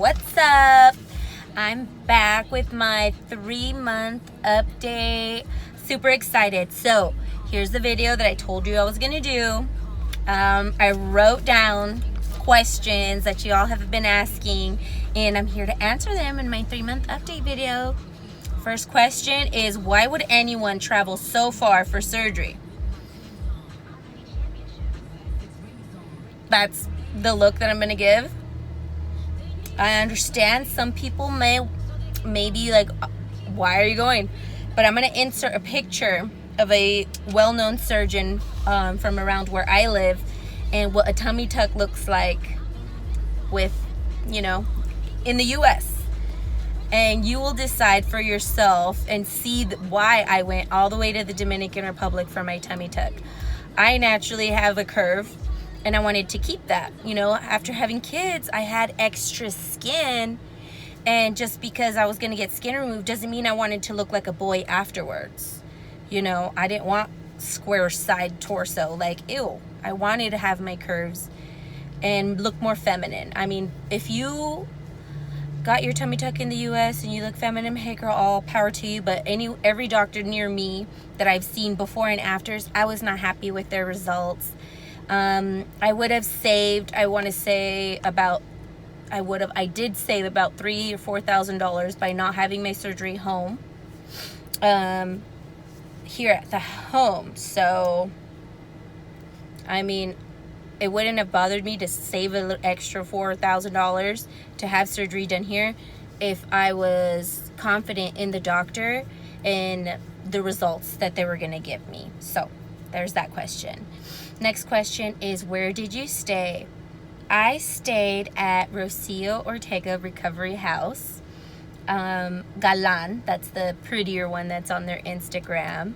What's up? I'm back with my 3-month update. Super excited. So here's the video that I told you I was gonna do. I wrote down questions that you all have been asking, and I'm here to answer them in my 3-month update video. First question is, why would anyone travel so far for surgery? That's the look that I'm gonna give. I understand some people may be like, why are you going? But I'm gonna insert a picture of a well-known surgeon from around where I live, and what a tummy tuck looks like with, in the US. And you will decide for yourself and see why I went all the way to the Dominican Republic for my tummy tuck. I naturally have a curve, and I wanted to keep that. After having kids, I had extra skin, and just because I was gonna get skin removed doesn't mean I wanted to look like a boy afterwards. I didn't want square side torso, like, ew. I wanted to have my curves and look more feminine. I mean, if you got your tummy tuck in the US and you look feminine, hey girl, all power to you. But every doctor near me that I've seen before and afters, I was not happy with their results. I would have saved, I did save about $3,000 or $4,000 by not having my surgery home, here at the home. So, I mean, it wouldn't have bothered me to save a little extra $4,000 to have surgery done here if I was confident in the doctor and the results that they were going to give me. So, there's that question. Next question is, where did you stay? I stayed at Rocio Ortega Recovery House. Galan, that's the prettier one that's on their Instagram.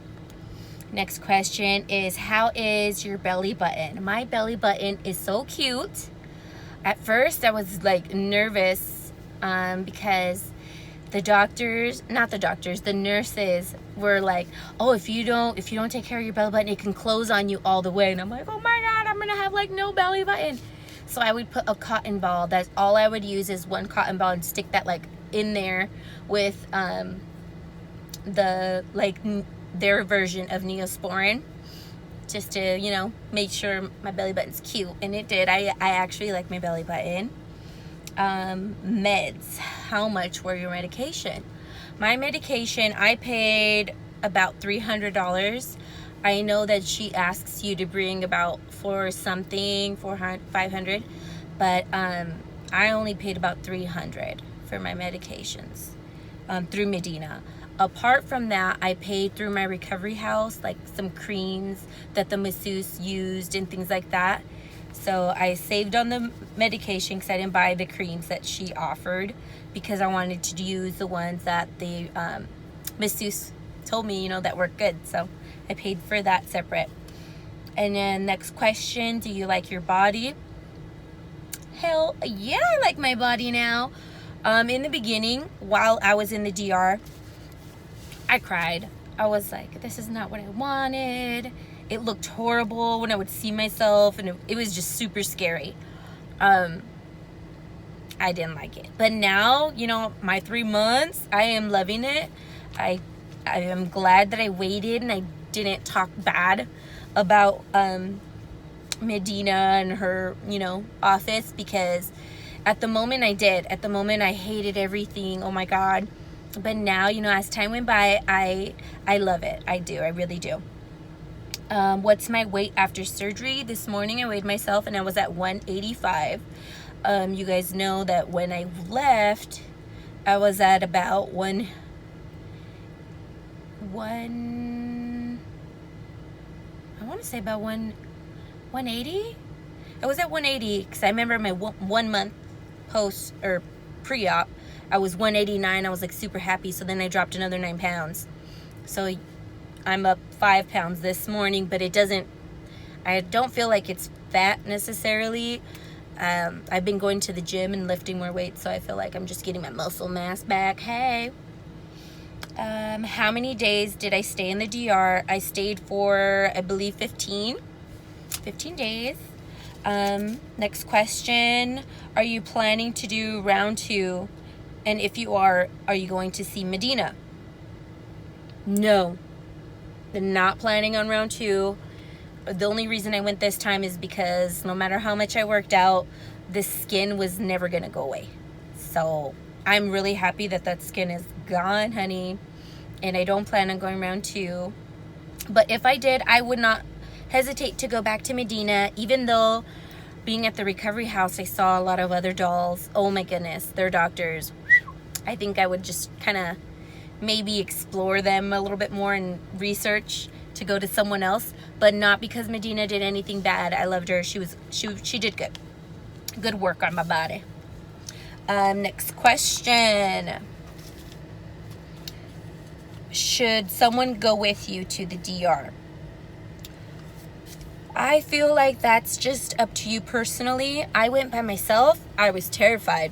Next question is, how is your belly button? My belly button is so cute. At first I was like nervous because the nurses were like, oh, if you don't take care of your belly button, it can close on you all the way. And I'm like, oh my God, I'm gonna have like no belly button. So I would put a cotton ball. That's all I would use, is one cotton ball, and stick that like in there with their version of Neosporin, just to make sure my belly button's cute. And it did. I actually like my belly button. Meds. How much were your medication? My medication, I paid about $300. I know that she asks you to bring about 500, but I only paid about $300 for my medications through Medina. Apart from that, I paid through my recovery house, like some creams that the masseuse used and things like that. So I saved on the medication because I didn't buy the creams that she offered, because I wanted to use the ones that the masseuse told me, that worked good. So I paid for that separate. And then next question, do you like your body? Hell yeah, I like my body now. In the beginning, while I was in the DR, I cried. I was like, this is not what I wanted. It looked horrible when I would see myself, and it was just super scary. I didn't like it. But now, my 3 months, I am loving it. I am glad that I waited and I didn't talk bad about Medina and her, office, because at the moment I did. At the moment I hated everything. Oh my God. But now, as time went by, I love it. I do. I really do. What's my weight after surgery? This morning I weighed myself and I was at 185. You guys know that when I left, I was at about 180. I was at 180 because I remember my 1 month post or pre-op, I was 189. I was like super happy. So then I dropped another 9 pounds. So I'm up 5 pounds this morning, but I don't feel like it's fat necessarily. I've been going to the gym and lifting more weight, so I feel like I'm just getting my muscle mass back. Hey. How many days did I stay in the DR? I stayed for, I believe, 15 days. Next question. Are you planning to do round 2? And if you are you going to see Medina? No. They're not planning on round 2. The only reason I went this time is because no matter how much I worked out, the skin was never going to go away. So I'm really happy that skin is gone, honey. And I don't plan on going round 2. But if I did, I would not hesitate to go back to Medina, even though being at the recovery house, I saw a lot of other dolls. Oh my goodness, they're doctors. I think I would just kind of maybe explore them a little bit more and research to go to someone else, but not because Medina did anything bad. I loved her. She did good work on my body. Next question. Should someone go with you to the DR? I feel like that's just up to you personally. I went by myself. I was terrified.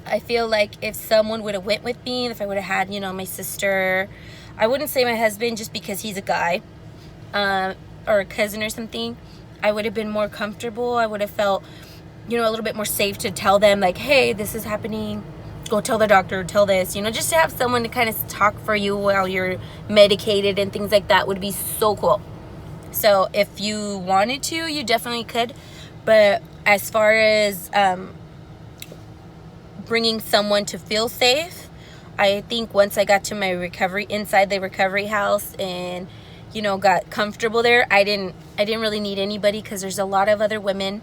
I feel like if someone would have went with me, if I would have had, my sister, I wouldn't say my husband just because he's a guy, or a cousin or something, I would have been more comfortable. I would have felt, a little bit more safe to tell them, like, hey, this is happening. Go tell the doctor, tell this, just to have someone to kind of talk for you while you're medicated and things like that would be so cool. So if you wanted to, you definitely could. But as far as bringing someone to feel safe, I think once I got to my inside the recovery house and, got comfortable there, I didn't really need anybody, because there's a lot of other women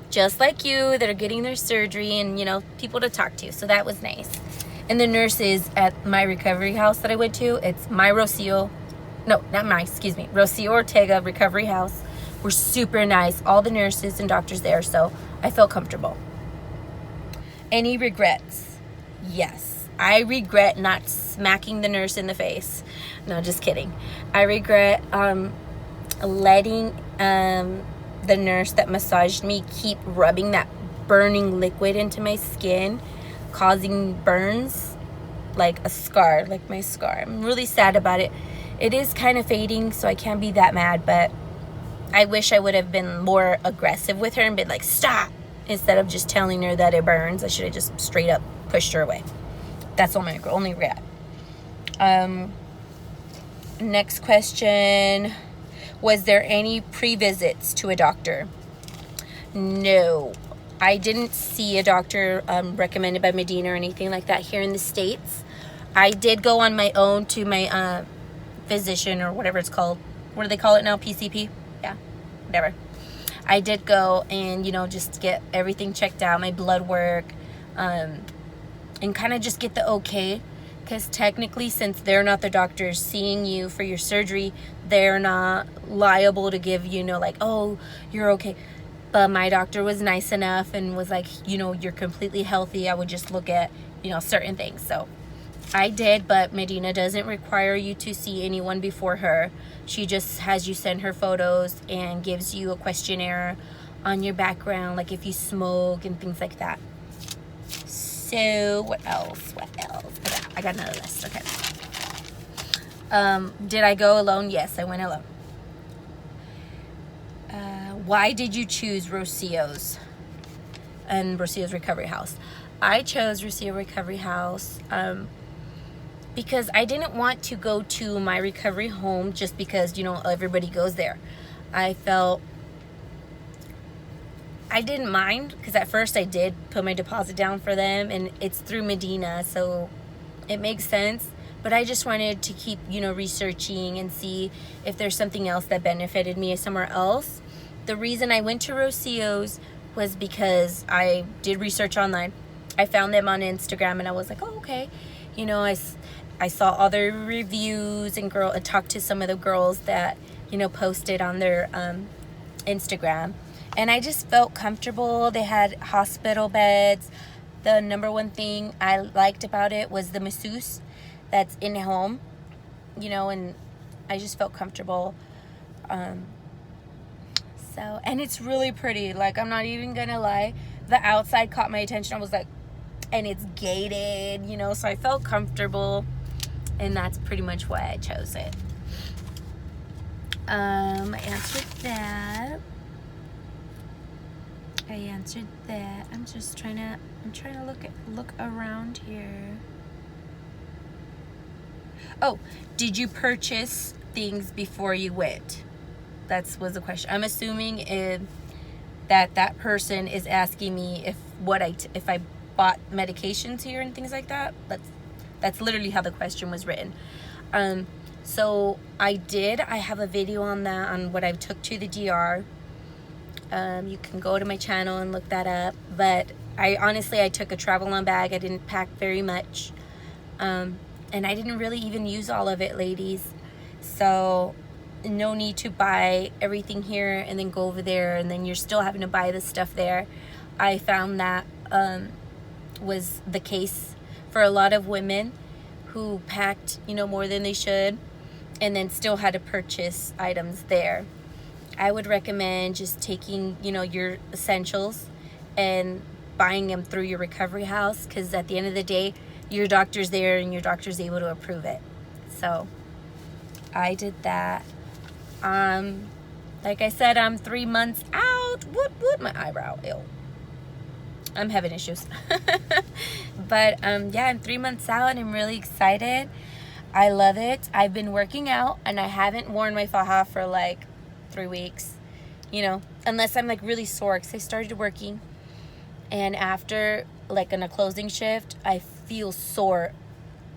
just like you that are getting their surgery and, people to talk to. So that was nice. And the nurses at my recovery house that I went to, it's Rocio Ortega Recovery House, were super nice. All the nurses and doctors there, so I felt comfortable. Any regrets? Yes. I regret not smacking the nurse in the face. No, just kidding. I regret letting the nurse that massaged me keep rubbing that burning liquid into my skin, causing burns, like my scar. I'm really sad about it. It is kind of fading, so I can't be that mad, but I wish I would have been more aggressive with her and been like, stop, instead of just telling her that it burns. I should have just straight up pushed her away. That's my only regret. Next question. Was there any pre-visits to a doctor? No. I didn't see a doctor recommended by Medina or anything like that here in the States. I did go on my own to my physician, or whatever it's called. What do they call it now? PCP? Yeah, whatever. I did go and, just get everything checked out, my blood work, and kind of just get the okay. Because technically, since they're not the doctors seeing you for your surgery, they're not liable to give you, like, oh, you're okay. But my doctor was nice enough and was like, you're completely healthy. I would just look at, certain things. So I did, but Medina doesn't require you to see anyone before her. She just has you send her photos and gives you a questionnaire on your background, like if you smoke and things like that. So what else? I got another list. Okay. Did I go alone? Yes, I went alone. Why did you choose Rocio's and Rocio's Recovery House? I chose Rocio Recovery House because I didn't want to go to my recovery home just because, everybody goes there. I didn't mind, because at first I did put my deposit down for them, and it's through Medina, so it makes sense. But I just wanted to keep, researching and see if there's something else that benefited me somewhere else. The reason I went to Rocio's was because I did research online. I found them on Instagram, and I was like, oh, okay. I saw other reviews and talked to some of the girls that, posted on their Instagram. And I just felt comfortable. They had hospital beds. The number one thing I liked about it was the masseuse that's in home, and I just felt comfortable. And it's really pretty. Like, I'm not even gonna lie. The outside caught my attention. I was like, and it's gated, so I felt comfortable. And that's pretty much why I chose it. I answered that. I answered that. I'm trying to look around here. Oh, did you purchase things before you went? That was the question. I'm assuming that person is asking me if I bought medications here and things like that. That's literally how the question was written. So I did. I have a video on that, on what I took to the DR. You can go to my channel and look that up. But I took a travel-on bag. I didn't pack very much. And I didn't really even use all of it, ladies. So no need to buy everything here and then go over there and then you're still having to buy the stuff there. I found that was the case for a lot of women who packed, more than they should and then still had to purchase items there. I would recommend just taking, your essentials and buying them through your recovery house, because at the end of the day, your doctor's there and your doctor's able to approve it. So I did that. Like I said, I'm 3 months out. What my eyebrow, ew. I'm having issues. But yeah, I'm 3 months out and I'm really excited. I love it. I've been working out and I haven't worn my faja for like 3 weeks, unless I'm like really sore, because I started working and after like in a closing shift, I feel sore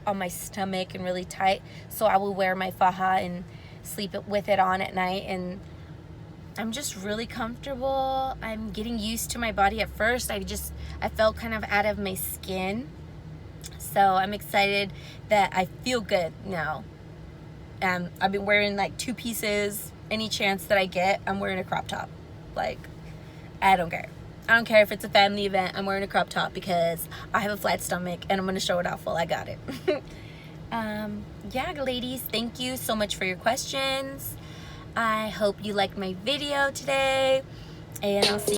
on my stomach and really tight. So I will wear my faja and sleep with it on at night, and I'm just really comfortable. I'm getting used to my body. At first I felt kind of out of my skin, so I'm excited that I feel good now. I've been wearing like 2 pieces. Any chance that I get, I'm wearing a crop top. Like, I don't care. I don't care if it's a family event. I'm wearing a crop top because I have a flat stomach and I'm going to show it off while I got it. Yeah, ladies, thank you so much for your questions. I hope you liked my video today, and I'll see